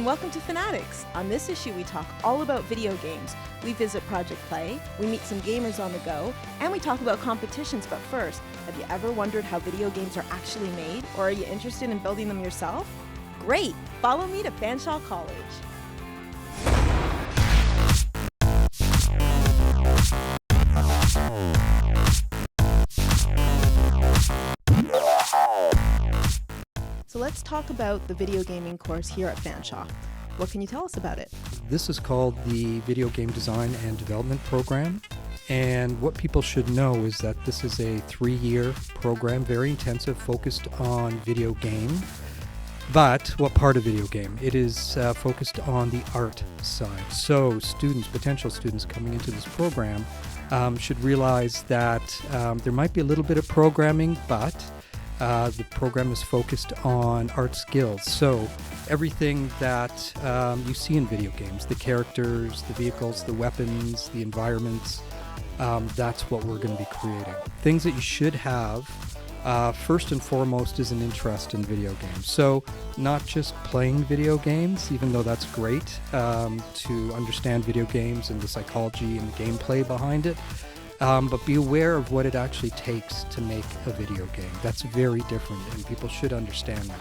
welcome to FANatics. On this issue, we talk all about video games. We visit Project Play, we meet some gamers on the go, and we talk about competitions. But first, have you ever wondered how video games are actually made, or are you interested in building them yourself? Great! Follow me to Fanshawe College. So let's talk about the video gaming course here at Fanshawe. What can you tell us about it? This is called the Video Game Design and Development Program. And what people should know is that this is a 3-year program, very intensive, focused on video game. But what part of video game? It is focused on the art side. So students, potential students coming into this program should realize that there might be a little bit of programming, but the program is focused on art skills. So everything that you see in video games, the characters, the vehicles, the weapons, the environments, that's what we're going to be creating. Things that you should have, first and foremost, is an interest in video games. So not just playing video games, even though that's great, to understand video games and the psychology and the gameplay behind it, but be aware of what it actually takes to make a video game. That's very different, and people should understand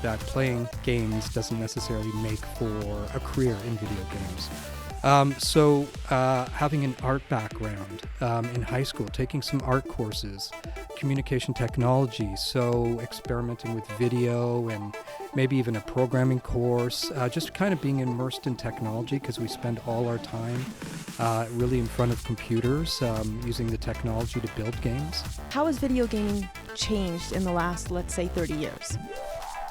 that playing games doesn't necessarily make for a career in video games. So having an art background in high school, taking some art courses, communication technology, so experimenting with video and maybe even a programming course, just kind of being immersed in technology, because we spend all our time really in front of computers, using the technology to build games. How has video gaming changed in the last, let's say, 30 years?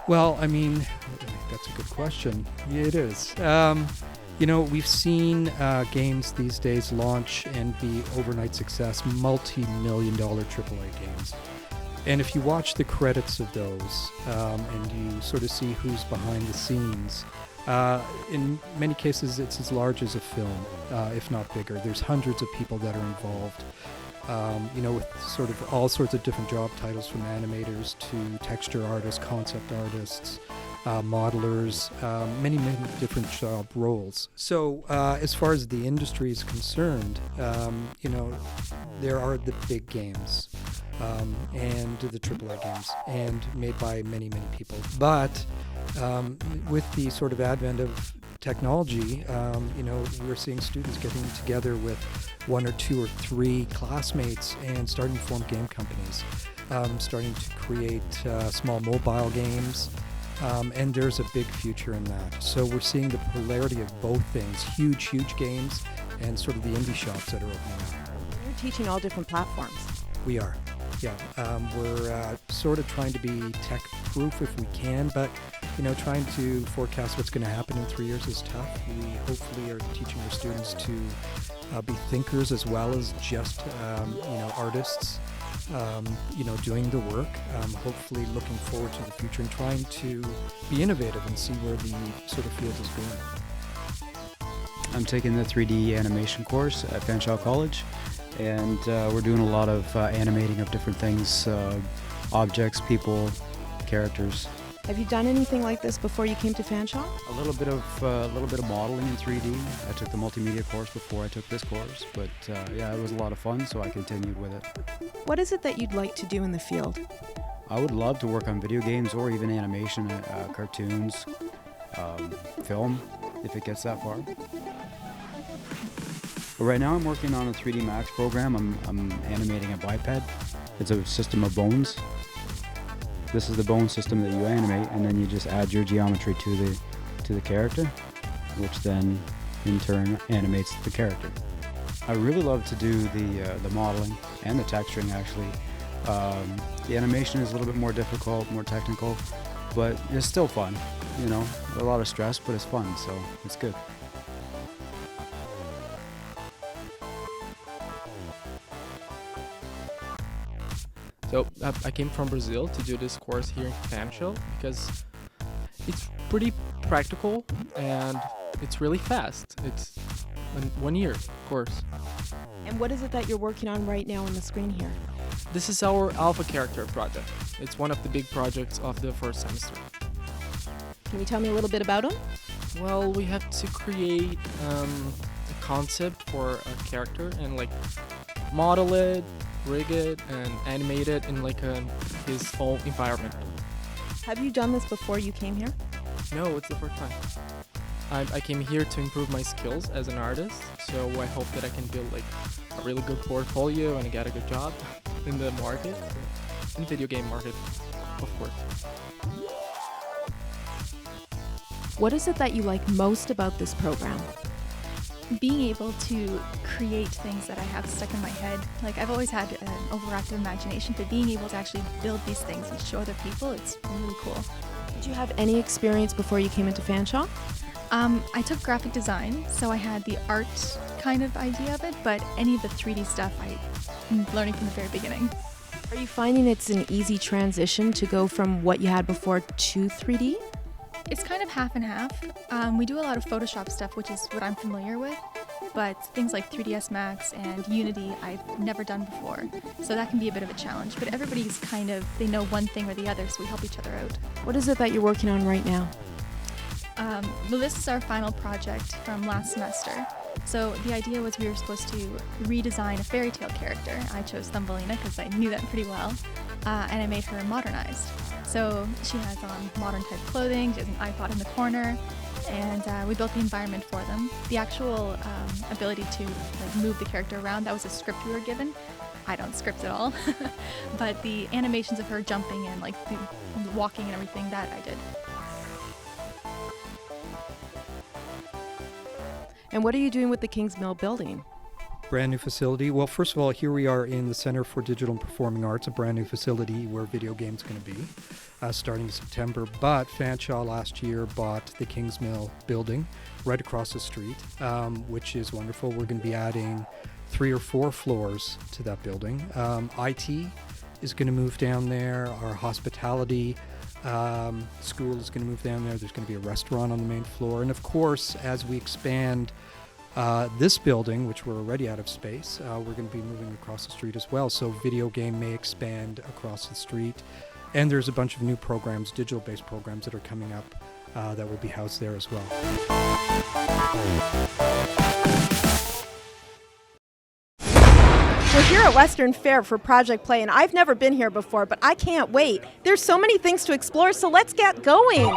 Well, I mean, that's a good question. Yeah, it is. We've seen games these days launch and be overnight success, multi-million-dollar AAA games. And if you watch the credits of those and you sort of see who's behind the scenes, in many cases it's as large as a film, if not bigger. There's hundreds of people that are involved, with sort of all sorts of different job titles, from animators to texture artists, concept artists, modelers, many different job roles. So as far as the industry is concerned, there are the big games and the AAA games, and made by many people. But with the sort of advent of technology, we're seeing students getting together with 1 or 2 or 3 classmates and starting to form game companies, starting to create small mobile games. And there's a big future in that. So we're seeing the polarity of both things, huge games and sort of the indie shops that are opening up. You're teaching all different platforms. We are, yeah. We're sort of trying to be tech-proof if we can, but trying to forecast what's going to happen in 3 years is tough. We hopefully are teaching our students to be thinkers as well as just, artists. Doing the work, hopefully looking forward to the future and trying to be innovative and see where the sort of field is going. I'm taking the 3D animation course at Fanshawe College, and we're doing a lot of animating of different things, objects, people, characters. Have you done anything like this before you came to Fanshawe? A little bit of modeling in 3D. I took the multimedia course before I took this course, but it was a lot of fun, so I continued with it. What is it that you'd like to do in the field? I would love to work on video games or even animation, cartoons, film, if it gets that far. But right now I'm working on a 3D Max program. I'm animating a biped. It's a system of bones. This is the bone system that you animate, and then you just add your geometry to the character, which then in turn animates the character. I really love to do the modeling and the texturing, actually. The animation is a little bit more difficult, more technical, but it's still fun. A lot of stress, but it's fun, so it's good. So I came from Brazil to do this course here in Fanshawe because it's pretty practical and it's really fast. It's a 1-year course. And what is it that you're working on right now on the screen here? This is our alpha character project. It's one of the big projects of the first semester. Can you tell me a little bit about him? Well, we have to create a concept for a character and like model it, rig it, and animate it in like his own environment. Have you done this before you came here? No, it's the first time. I came here to improve my skills as an artist, so I hope that I can build like a really good portfolio and get a good job in the market, in the video game market, of course. What is it that you like most about this program? Being able to create things that I have stuck in my head. Like, I've always had an overactive imagination, but being able to actually build these things and show other people, it's really cool. Did you have any experience before you came into Fanshawe? I took graphic design, so I had the art kind of idea of it, but any of the 3D stuff I'm learning from the very beginning. Are you finding it's an easy transition to go from what you had before to 3D? It's kind of half and half. We do a lot of Photoshop stuff, which is what I'm familiar with, but things like 3ds Max and Unity I've never done before, so that can be a bit of a challenge. But everybody's they know one thing or the other, so we help each other out. What is it that you're working on right now? Well, this is our final project from last semester. So the idea was we were supposed to redesign a fairy tale character. I chose Thumbelina because I knew that pretty well, and I made her modernized. So she has on modern type clothing, she has an iPod in the corner, and we built the environment for them. The actual ability to like move the character around, that was a script we were given. I don't script at all, but the animations of her jumping and like the walking and everything, that I did. And what are you doing with the Kings Mill building? Brand new facility. Well, first of all, here we are in the Center for Digital and Performing Arts, a brand new facility where video games going to be starting in September. But Fanshawe last year bought the Kings Mill building right across the street, which is wonderful. We're going to be adding 3 or 4 floors to that building. IT is going to move down there. Our hospitality school is going to move down there. There's going to be a restaurant on the main floor. And of course, as we expand this building, which we're already out of space, we're going to be moving across the street as well. So video game may expand across the street. And there's a bunch of new programs, digital-based programs that are coming up that will be housed there as well. We're here at Western Fair for Project Play, and I've never been here before, but I can't wait. There's so many things to explore, so let's get going.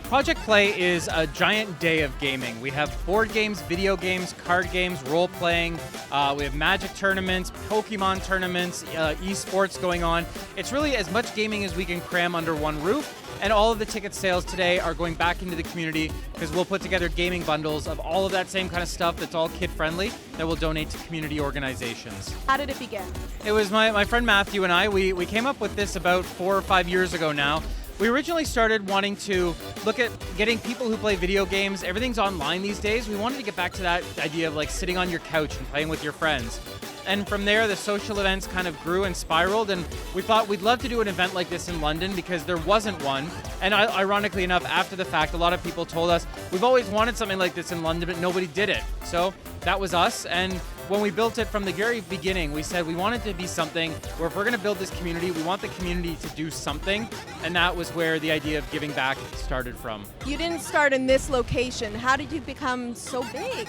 Project Play is a giant day of gaming. We have board games, video games, card games, role-playing. We have Magic tournaments, Pokemon tournaments, esports going on. It's really as much gaming as we can cram under one roof. And all of the ticket sales today are going back into the community because we'll put together gaming bundles of all of that same kind of stuff that's all kid-friendly that we'll donate to community organizations. How did it begin? It was my friend Matthew and I. We came up with this about 4 or 5 years ago now. We originally started wanting to look at getting people who play video games. Everything's online these days. We wanted to get back to that idea of like sitting on your couch and playing with your friends. And from there, the social events kind of grew and spiraled, and we thought we'd love to do an event like this in London because there wasn't one. And ironically enough, after the fact, a lot of people told us, we've always wanted something like this in London, but nobody did it. So that was us, and when we built it from the very beginning, we said we wanted to be something where if we're going to build this community, we want the community to do something, and that was where the idea of giving back started from. You didn't start in this location. How did you become so big?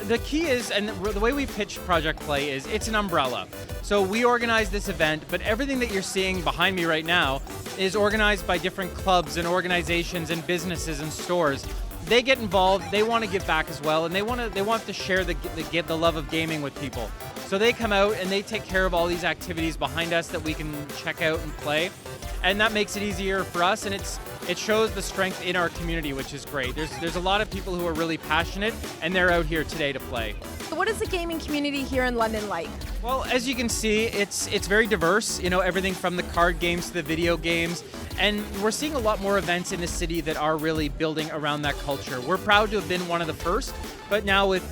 The key is, and the way we pitch Project Play is, it's an umbrella. So we organize this event, but everything that you're seeing behind me right now is organized by different clubs and organizations and businesses and stores. They get involved, they want to give back as well, and they want to share the love of gaming with people. So they come out and they take care of all these activities behind us that we can check out and play. And that makes it easier for us, and it shows the strength in our community, which is great. There's a lot of people who are really passionate, and they're out here today to play. So what is the gaming community here in London like? Well, as you can see, it's very diverse. You know, everything from the card games to the video games. And we're seeing a lot more events in the city that are really building around that culture. We're proud to have been one of the first, but now with,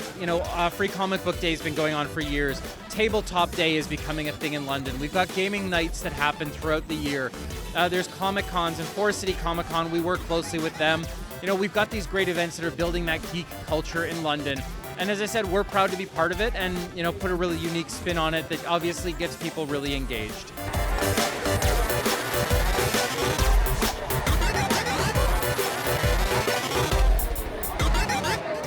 Free Comic Book Day has been going on for years. Tabletop Day is becoming a thing in London. We've got gaming nights that happen throughout the year. There's Comic Cons and Forest City Comic Con. We work closely with them. You know, we've got these great events that are building that geek culture in London. And as I said, we're proud to be part of it and, you know, put a really unique spin on it that obviously gets people really engaged.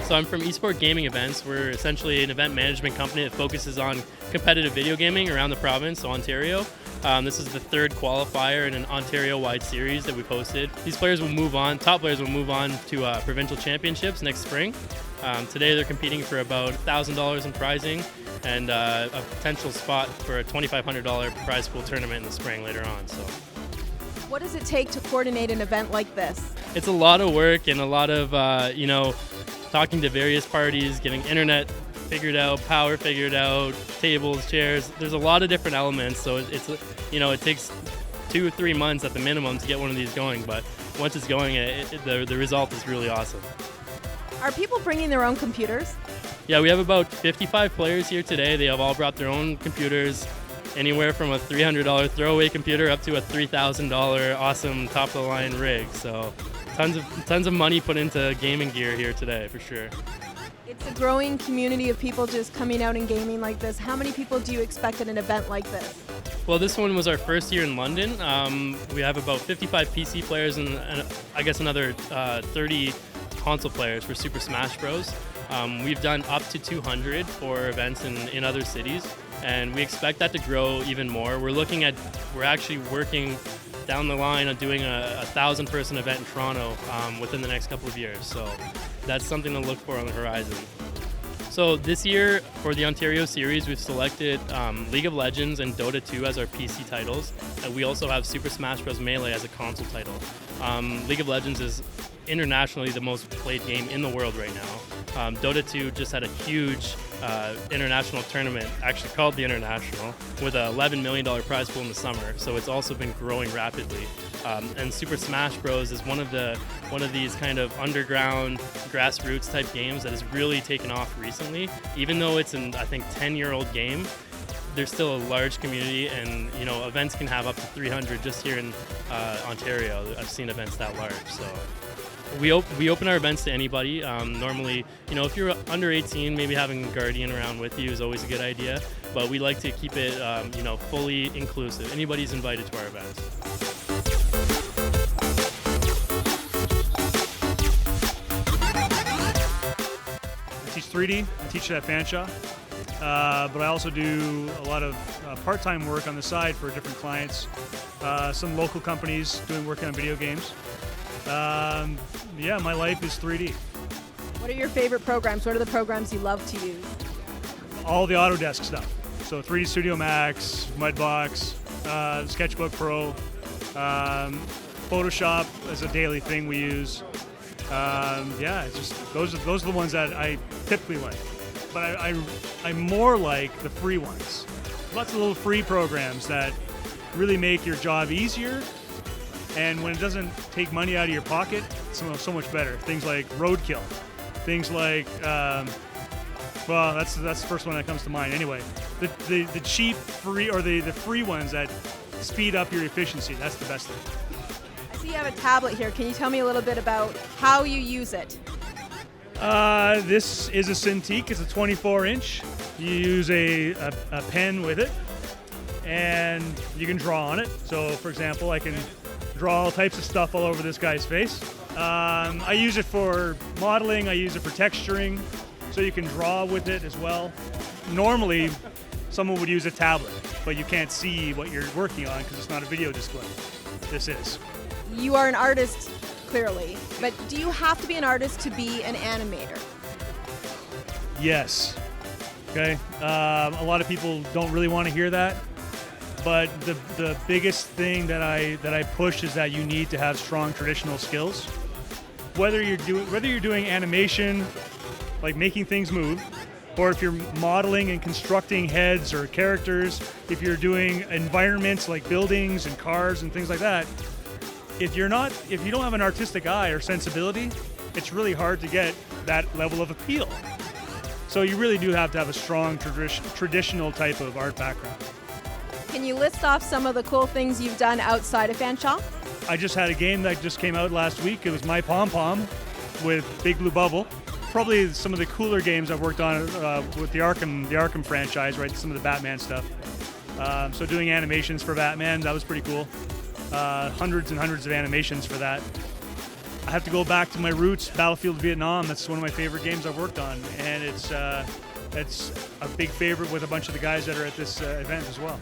So I'm from Esport Gaming Events. We're essentially an event management company that focuses on competitive video gaming around the province, so Ontario. This is the third qualifier in an Ontario-wide series that we've hosted. These players will move on, top players will move on to provincial championships next spring. Today they're competing for about $1,000 in prizing and a potential spot for a $2,500 prize pool tournament in the spring later on. So, What does it take to coordinate an event like this? it's a lot of work and a lot of, you know, talking to various parties, getting internet figured out, power figured out, tables, chairs. There's a lot of different elements, so it's you know, it takes 2 or 3 months at the minimum to get one of these going, but once it's going, the result is really awesome. Are people bringing their own computers? Yeah, we have about 55 players here today. They have all brought their own computers, anywhere from a $300 throwaway computer up to a $3,000 awesome top-of-the-line rig. So tons of money put into gaming gear here today, for sure. It's a growing community of people just coming out and gaming like this. How many people do you expect at an event like this? Well, this one was our first year in London. We have about 55 PC players and I guess another 30 console players for Super Smash Bros. We've done up to 200 for events in other cities, and we expect that to grow even more. We're actually working down the line on doing a 1,000-person event in Toronto within the next couple of years. So that's something to look for on the horizon. So this year for the Ontario series, we've selected League of Legends and Dota 2 as our PC titles. And we also have Super Smash Bros. Melee as a console title. League of Legends is internationally the most played game in the world right now. Dota 2 just had a huge international tournament, actually called the International, with a $11 million prize pool in the summer. So it's also been growing rapidly. And Super Smash Bros. Is one of these kind of underground grassroots type games that has really taken off recently. Even though it's an, I think, 10-year-old game, there's still a large community, and you know, events can have up to 300 just here in Ontario. I've seen events that large. So we open our events to anybody. Normally, you know, if you're under 18, maybe having a guardian around with you is always a good idea. But we like to keep it, you know, fully inclusive. Anybody's invited to our events. I teach 3D. I teach at Fanshawe. But I also do a lot of part-time work on the side for different clients. Some local companies doing work on video games. Yeah, my life is 3D. What are your favorite programs? What are the programs you love to use? All the Autodesk stuff. So 3D Studio Max, Mudbox, Sketchbook Pro, Photoshop is a daily thing we use. Yeah, it's just those are the ones that I typically like. But I more like the free ones. Lots of little free programs that really make your job easier. And when it doesn't take money out of your pocket, it's so much better. Things like Roadkill. Things like, well, that's the first one that comes to mind. Anyway, the cheap free or the free ones that speed up your efficiency. That's the best thing. I see you have a tablet here. Can you tell me a little bit about how you use it? This is a Cintiq. It's a 24-inch. You use a pen with it, and you can draw on it. So, for example, I can draw all types of stuff all over this guy's face. I use it for modeling. I use it for texturing, so you can draw with it as well. Normally, someone would use a tablet, but you can't see what you're working on because it's not a video display. This is. You are an artist, clearly, but do you have to be an artist to be an animator? Yes. Okay. A lot of people don't really want to hear that, but the biggest thing that I push is that you need to have strong traditional skills. Whether you're doing animation, like making things move, or if you're modeling and constructing heads or characters, if you're doing environments like buildings and cars and things like that, if you don't have an artistic eye or sensibility, it's really hard to get that level of appeal. So you really do have to have a strong traditional type of art background. Can you list off some of the cool things you've done outside of Fanshawe? I just had a game that just came out last week. It was My Pom Pom with Big Blue Bubble. Probably some of the cooler games I've worked on with the Arkham franchise, right? Some of the Batman stuff. So doing animations for Batman, that was pretty cool. Hundreds and hundreds of animations for that. I have to go back to my roots, Battlefield Vietnam. That's one of my favorite games I've worked on, and it's a big favorite with a bunch of the guys that are at this event as well.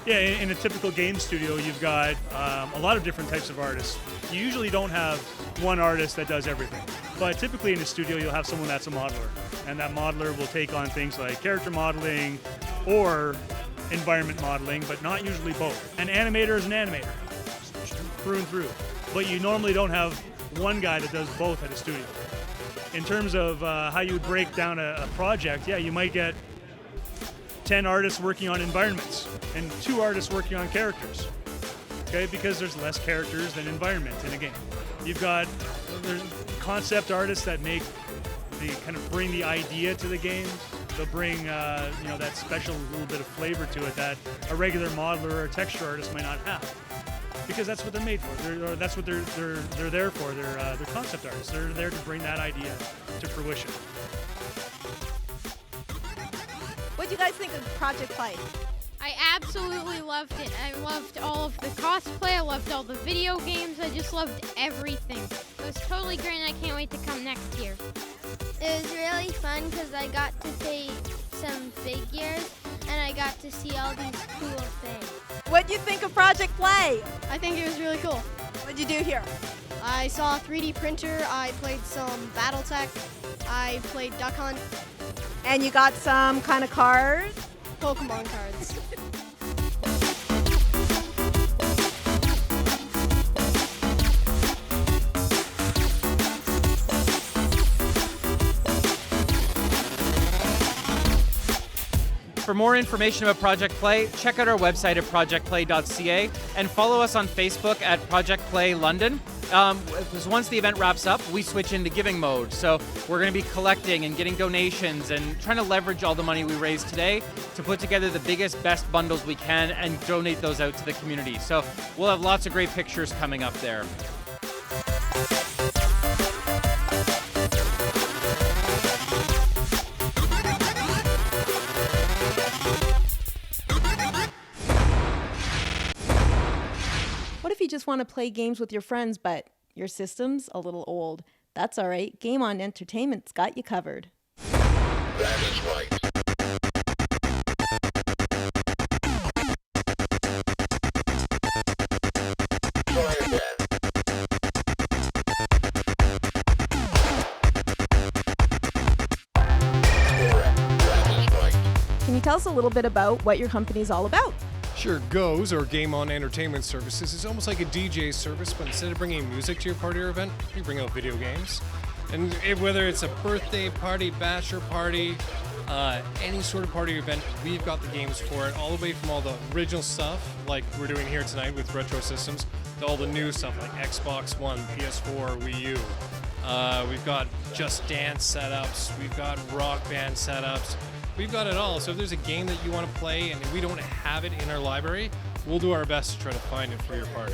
Yeah, in a typical game studio, you've got a lot of different types of artists. You usually don't have one artist that does everything, but typically in a studio, you'll have someone that's a modeler, and that modeler will take on things like character modeling or environment modeling, but not usually both. An animator is an animator, through and through, but you normally don't have one guy that does both at a studio. In terms of how you would break down a project, yeah, you might get 10 artists working on environments and 2 artists working on characters, okay, because there's less characters than environment in a game. You've got there's concept artists that make the kind of bring the idea to the game. They'll bring that special little bit of flavor to it that a regular modeler or a texture artist might not have, because that's what they're made for. That's what they're there for. They're concept artists. They're there to bring that idea to fruition. What do you guys think of Project Play? I absolutely loved it. I loved all of the cosplay. I loved all the video games. I just loved everything. It was totally great, and I can't wait to come next year. It was really fun because I got to play some figures and I got to see all these cool things. What do you think of Project Play? I think it was really cool. What'd you do here? I saw a 3D printer. I played some BattleTech. I played Duck Hunt. And you got some kind of cards? Pokemon cards. For more information about Project Play, check out our website at projectplay.ca and follow us on Facebook at Project Play London. Because once the event wraps up, we switch into giving mode. So we're going to be collecting and getting donations and trying to leverage all the money we raised today to put together the biggest, best bundles we can and donate those out to the community. So we'll have lots of great pictures coming up there. What if you just want to play games with your friends, but your system's a little old? That's all right. Game On Entertainment's got you covered. That is right. Try again. Correct. That is right. Can you tell us a little bit about what your company's all about? Sure, GOES, or Game On Entertainment Services, is almost like a DJ service, but instead of bringing music to your party or event, we bring out video games. And whether it's a birthday party, bachelor party, any sort of party or event, we've got the games for it, all the way from all the original stuff, like we're doing here tonight with retro systems, to all the new stuff like Xbox One, PS4, Wii U. We've got Just Dance setups, we've got Rock Band setups. We've got it all, so if there's a game that you want to play and we don't have it in our library, we'll do our best to try to find it for your party.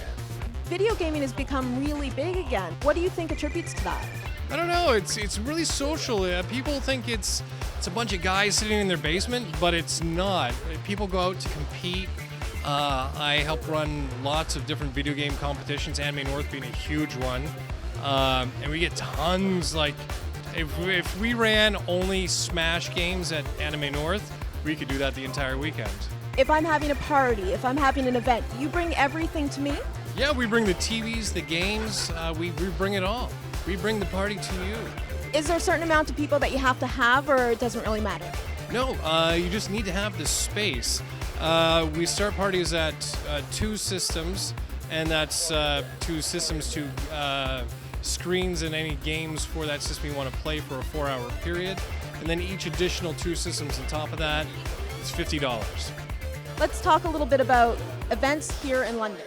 Video gaming has become really big again. What do you think attributes to that? I don't know, it's really social. People think it's a bunch of guys sitting in their basement, but it's not. People go out to compete. I help run lots of different video game competitions, Anime North being a huge one. And we get tons, like, if we ran only Smash games at Anime North, we could do that the entire weekend. If I'm having a party, if I'm having an event, you bring everything to me? Yeah, we bring the TVs, the games, we bring it all. We bring the party to you. Is there a certain amount of people that you have to have, or it doesn't really matter? No, you just need to have the space. We start parties at 2 systems, and that's 2 systems to screens and any games for that system you want to play for a 4-hour period. And then each additional 2 systems on top of that is $50. Let's talk a little bit about events here in London.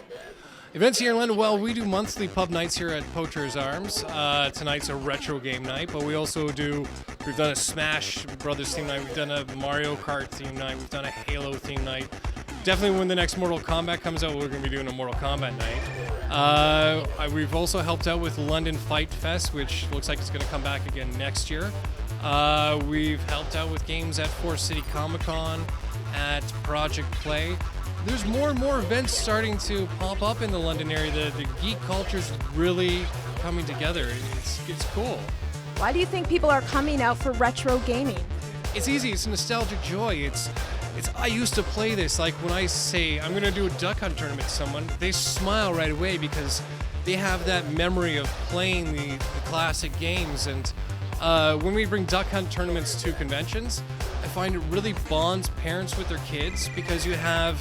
Events here in London, well, we do monthly pub nights here at Poacher's Arms. Tonight's a retro game night, but we also we've done a Smash Brothers theme night, we've done a Mario Kart theme night, we've done a Halo theme night. Definitely when the next Mortal Kombat comes out, we're going to be doing a Mortal Kombat night. We've also helped out with London Fight Fest, which looks like it's going to come back again next year. We've helped out with games at Forest City Comic Con, at Project Play. There's more and more events starting to pop up in the London area. The geek culture's really coming together. It's cool. Why do you think people are coming out for retro gaming? It's easy. It's nostalgic joy. It's I used to play this. Like when I say I'm going to do a duck hunt tournament to someone, they smile right away because they have that memory of playing the classic games. And when we bring duck hunt tournaments to conventions, I find it really bonds parents with their kids because you have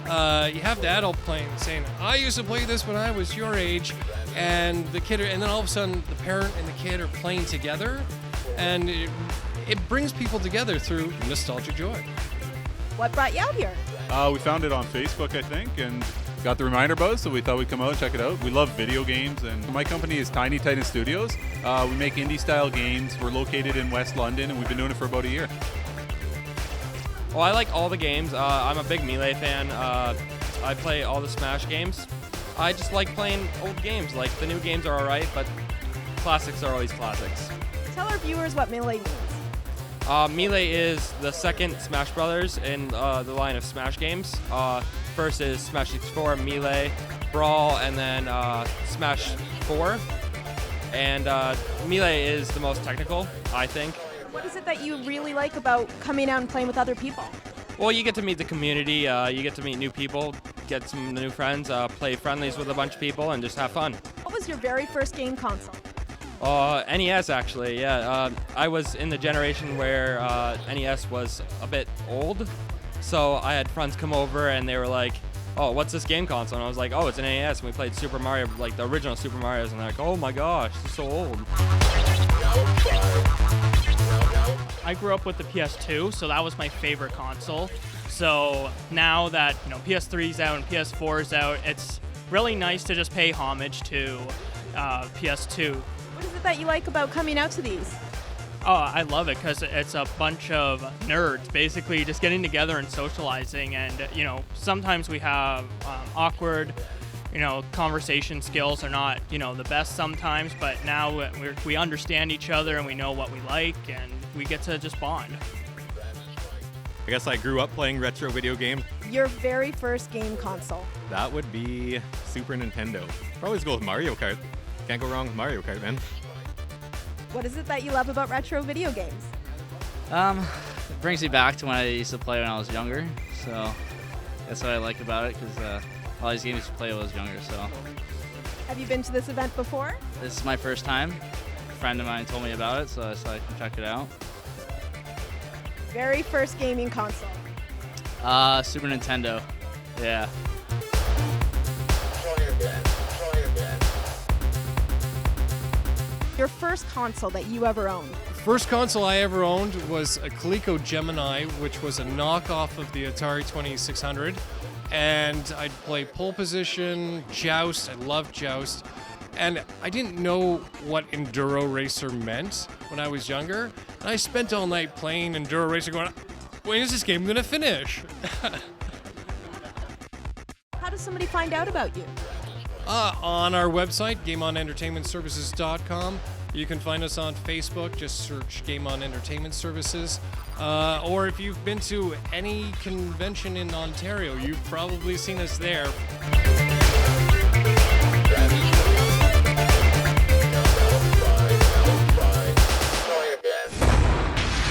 the adult playing, saying, "I used to play this when I was your age," and the kid, and then all of a sudden the parent and the kid are playing together, and it brings people together through nostalgic joy. What brought you out here? We found it on Facebook, I think, and got the reminder buzz, so we thought we'd come out and check it out. We love video games, and my company is Tiny Titan Studios. We make indie-style games. We're located in West London, and we've been doing it for about a year. Well, I like all the games. I'm a big Melee fan. I play all the Smash games. I just like playing old games. Like, the new games are alright, but classics are always classics. Tell our viewers what Melee means. Melee is the second Smash Brothers in the line of Smash games. First is Smash 64, Melee, Brawl, and then Smash 4. And Melee is the most technical, I think. What is it that you really like about coming out and playing with other people? Well, you get to meet the community, you get to meet new people, get some new friends, play friendlies with a bunch of people, and just have fun. What was your very first game console? NES, actually, yeah. I was in the generation where NES was a bit old, so I had friends come over and they were like, "Oh, what's this game console?" And I was like, "Oh, it's an NES." And we played Super Mario, like the original Super Marios, and they're like, "Oh my gosh, it's so old." I grew up with the PS2, so that was my favorite console. So now that PS3's out and PS4's out, it's really nice to just pay homage to PS2. What is it that you like about coming out to these? Oh, I love it because it's a bunch of nerds basically just getting together and socializing. And, sometimes we have awkward, conversation skills are not, the best sometimes. But now we understand each other and we know what we like and we get to just bond. I guess I grew up playing retro video games. Your very first game console? That would be Super Nintendo. Probably just go with Mario Kart. Can't go wrong with Mario Kart, man. What is it that you love about retro video games? It brings me back to when I used to play when I was younger, so that's what I like about it, because all these games I used to play when I was younger, so. Have you been to this event before? This is my first time. A friend of mine told me about it, so I thought I can check it out. Very first gaming console? Super Nintendo, yeah. Your first console that you ever owned? First console I ever owned was a Coleco Gemini, which was a knockoff of the Atari 2600. And I'd play pole position, Joust. I loved Joust. And I didn't know what Enduro Racer meant when I was younger. And I spent all night playing Enduro Racer going, when is this game going to finish? How does somebody find out about you? On our website, GameOnEntertainmentServices.com. You can find us on Facebook. Just search Game On Entertainment Services. Or if you've been to any convention in Ontario, you've probably seen us there.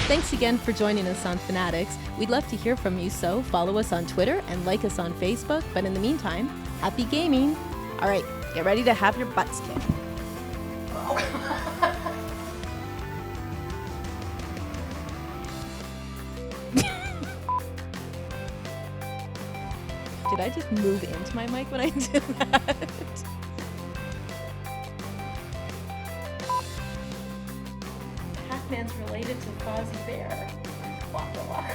Thanks again for joining us on FANatics. We'd love to hear from you, so follow us on Twitter and like us on Facebook. But in the meantime, happy gaming. All right, get ready to have your butts kicked. Did I just move into my mic when I did that? Pac-Man's related to Fozzie Bear. Waka waka.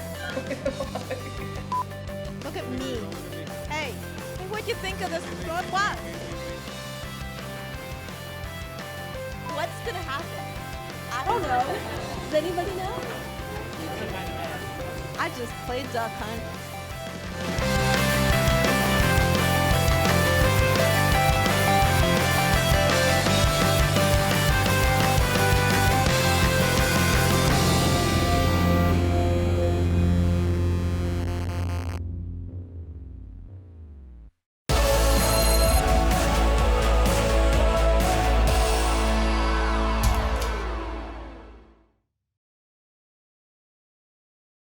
Look at me. Hey, what'd you think of this? What? What's gonna happen? I don't know. Does anybody know? I just played Duck Hunt.